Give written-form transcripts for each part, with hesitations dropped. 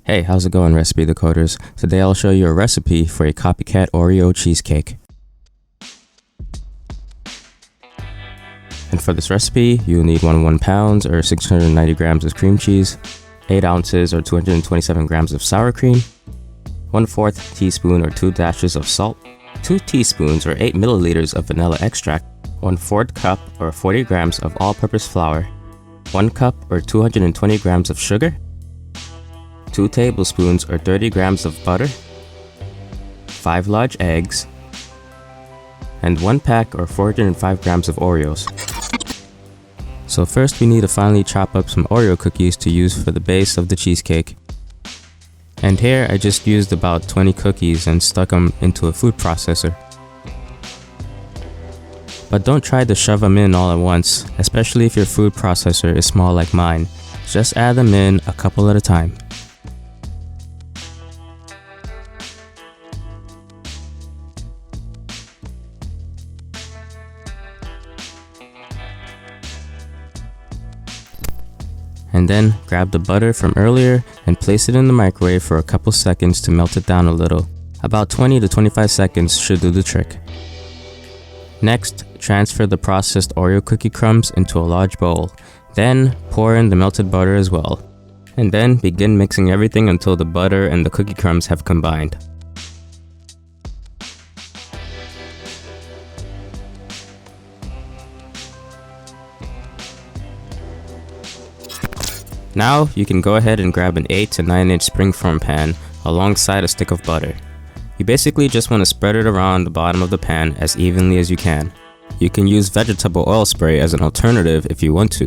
Hey, how's it going, recipe decoders? Today I'll show you a recipe for a copycat Oreo cheesecake. And for this recipe, you'll need 1 pound or 690 grams of cream cheese, 8 ounces or 227 grams of sour cream, 1/4 teaspoon or 2 dashes of salt, 2 teaspoons or 8 milliliters of vanilla extract, 1/4 cup or 40 grams of all-purpose flour, 1 cup or 220 grams of sugar, 2 tablespoons or 30 grams of butter, 5 large eggs, and 1 pack or 405 grams of Oreos. So first we need to finely chop up some Oreo cookies to use for the base of the cheesecake. And here I just used about 20 cookies and stuck them into a food processor. But don't try to shove them in all at once, especially if your food processor is small like mine. Just add them in a couple at a time. And then grab the butter from earlier and place it in the microwave for a couple seconds to melt it down a little. About 20 to 25 seconds should do the trick. Next, transfer the processed Oreo cookie crumbs into a large bowl. Then pour in the melted butter as well. And then begin mixing everything until the butter and the cookie crumbs have combined. Now you can go ahead and grab an 8 to 9 inch springform pan alongside a stick of butter. You basically just want to spread it around the bottom of the pan as evenly as you can. You can use vegetable oil spray as an alternative if you want to.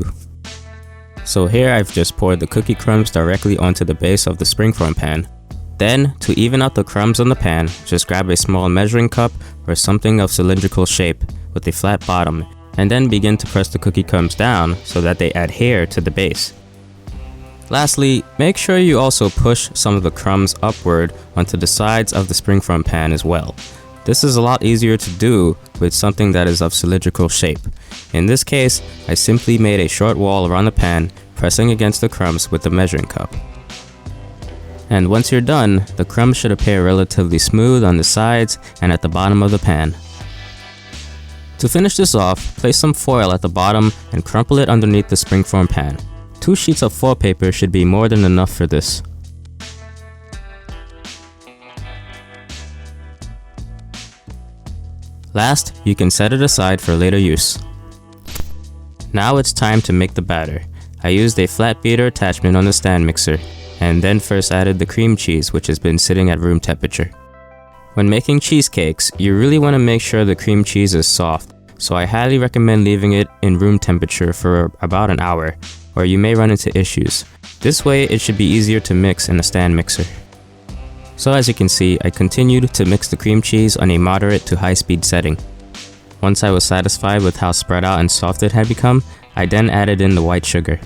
So here I've just poured the cookie crumbs directly onto the base of the springform pan. Then, to even out the crumbs on the pan, just grab a small measuring cup or something of cylindrical shape with a flat bottom, and then begin to press the cookie crumbs down so that they adhere to the base. Lastly, make sure you also push some of the crumbs upward onto the sides of the springform pan as well. This is a lot easier to do with something that is of cylindrical shape. In this case, I simply made a short wall around the pan, pressing against the crumbs with the measuring cup. And once you're done, the crumbs should appear relatively smooth on the sides and at the bottom of the pan. To finish this off, place some foil at the bottom and crumple it underneath the springform pan. 2 sheets of foil paper should be more than enough for this. Last, you can set it aside for later use. Now it's time to make the batter. I used a flat beater attachment on the stand mixer, and then first added the cream cheese, which has been sitting at room temperature. When making cheesecakes, you really want to make sure the cream cheese is soft, so I highly recommend leaving it in room temperature for about an hour, or you may run into issues. This way it should be easier to mix in a stand mixer. So as you can see, I continued to mix the cream cheese on a moderate to high speed setting. Once I was satisfied with how spread out and soft it had become, I then added in the white sugar.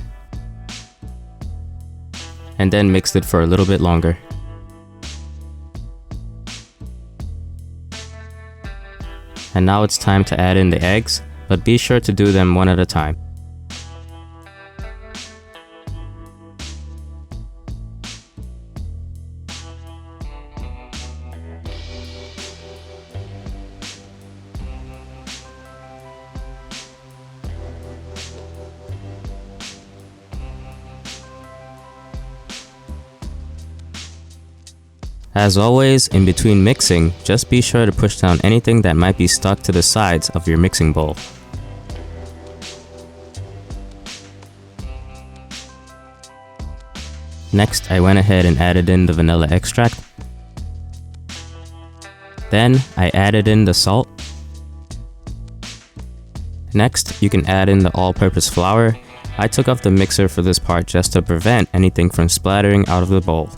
And then mixed it for a little bit longer. And now it's time to add in the eggs, but be sure to do them one at a time. As always, in between mixing, just be sure to push down anything that might be stuck to the sides of your mixing bowl. Next, I went ahead and added in the vanilla extract. Then, I added in the salt. Next, you can add in the all-purpose flour. I took off the mixer for this part just to prevent anything from splattering out of the bowl.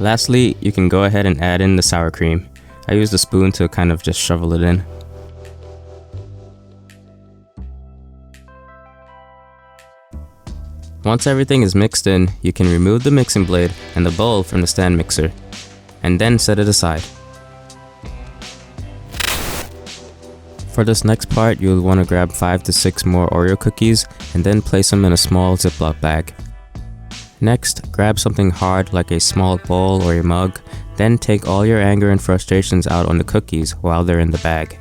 Lastly, you can go ahead and add in the sour cream. I used a spoon to kind of just shovel it in. Once everything is mixed in, you can remove the mixing blade and the bowl from the stand mixer, and then set it aside. For this next part, you'll want to grab 5 to 6 more Oreo cookies and then place them in a small Ziploc bag. Next, grab something hard like a small bowl or a mug, then take all your anger and frustrations out on the cookies while they're in the bag.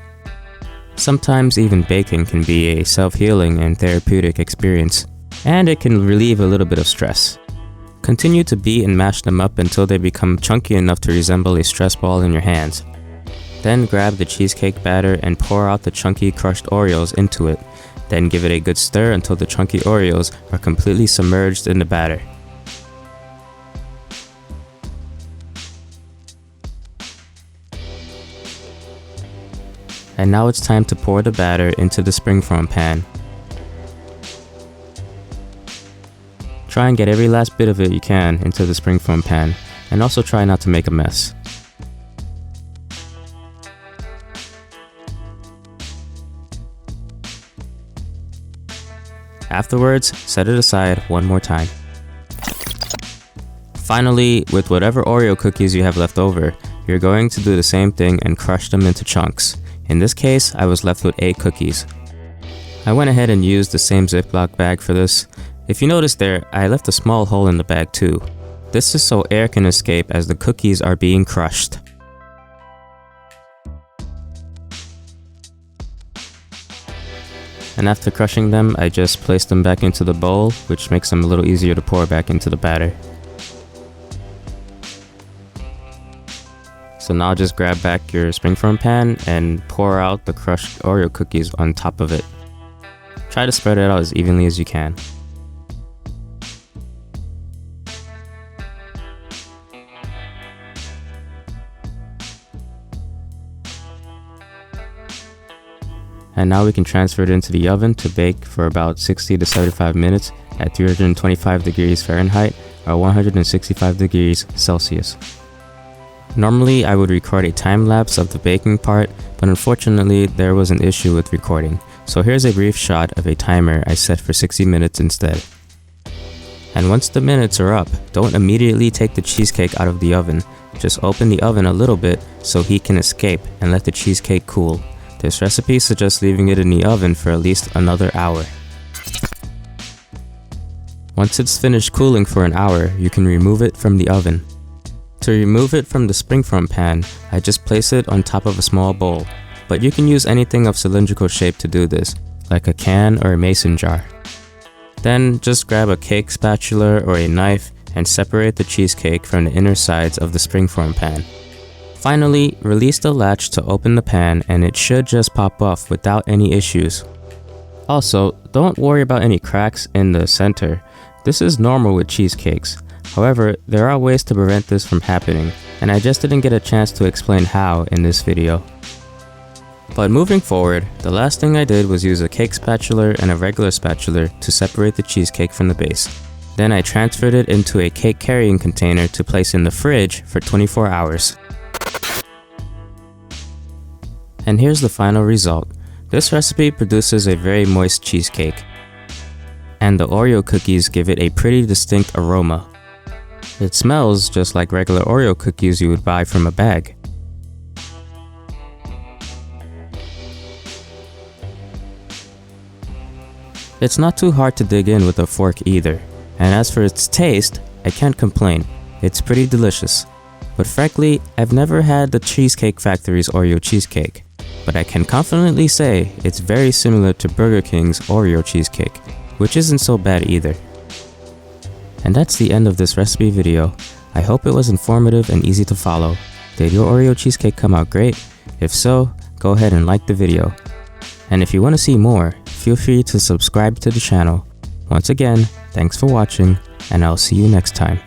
Sometimes even baking can be a self-healing and therapeutic experience, and it can relieve a little bit of stress. Continue to beat and mash them up until they become chunky enough to resemble a stress ball in your hands. Then grab the cheesecake batter and pour out the chunky crushed Oreos into it. Then give it a good stir until the chunky Oreos are completely submerged in the batter. And now it's time to pour the batter into the springform pan. Try and get every last bit of it you can into the springform pan, and also try not to make a mess. Afterwards, set it aside one more time. Finally, with whatever Oreo cookies you have left over, you're going to do the same thing and crush them into chunks. In this case, I was left with 8 cookies. I went ahead and used the same Ziploc bag for this. If you notice there, I left a small hole in the bag too. This is so air can escape as the cookies are being crushed. And after crushing them, I just placed them back into the bowl, which makes them a little easier to pour back into the batter. So now just grab back your springform pan and pour out the crushed Oreo cookies on top of it. Try to spread it out as evenly as you can. And now we can transfer it into the oven to bake for about 60 to 75 minutes at 325 degrees Fahrenheit or 165 degrees Celsius. Normally I would record a time lapse of the baking part, but unfortunately there was an issue with recording. So here's a brief shot of a timer I set for 60 minutes instead. And once the minutes are up, don't immediately take the cheesecake out of the oven. Just open the oven a little bit so heat can escape and let the cheesecake cool. This recipe suggests leaving it in the oven for at least another hour. Once it's finished cooling for an hour, you can remove it from the oven. To remove it from the springform pan, I just place it on top of a small bowl, but you can use anything of cylindrical shape to do this, like a can or a mason jar. Then just grab a cake spatula or a knife and separate the cheesecake from the inner sides of the springform pan. Finally, release the latch to open the pan and it should just pop off without any issues. Also, don't worry about any cracks in the center. This is normal with cheesecakes. However, there are ways to prevent this from happening, and I just didn't get a chance to explain how in this video. But moving forward, the last thing I did was use a cake spatula and a regular spatula to separate the cheesecake from the base. Then I transferred it into a cake carrying container to place in the fridge for 24 hours. And here's the final result. This recipe produces a very moist cheesecake, and the Oreo cookies give it a pretty distinct aroma. It smells just like regular Oreo cookies you would buy from a bag. It's not too hard to dig in with a fork either, and as for its taste, I can't complain. It's pretty delicious. But frankly, I've never had the Cheesecake Factory's Oreo cheesecake, but I can confidently say it's very similar to Burger King's Oreo cheesecake, which isn't so bad either. And that's the end of this recipe video. I hope it was informative and easy to follow. Did your Oreo cheesecake come out great? If so, go ahead and like the video. And if you want to see more, feel free to subscribe to the channel. Once again, thanks for watching, and I'll see you next time.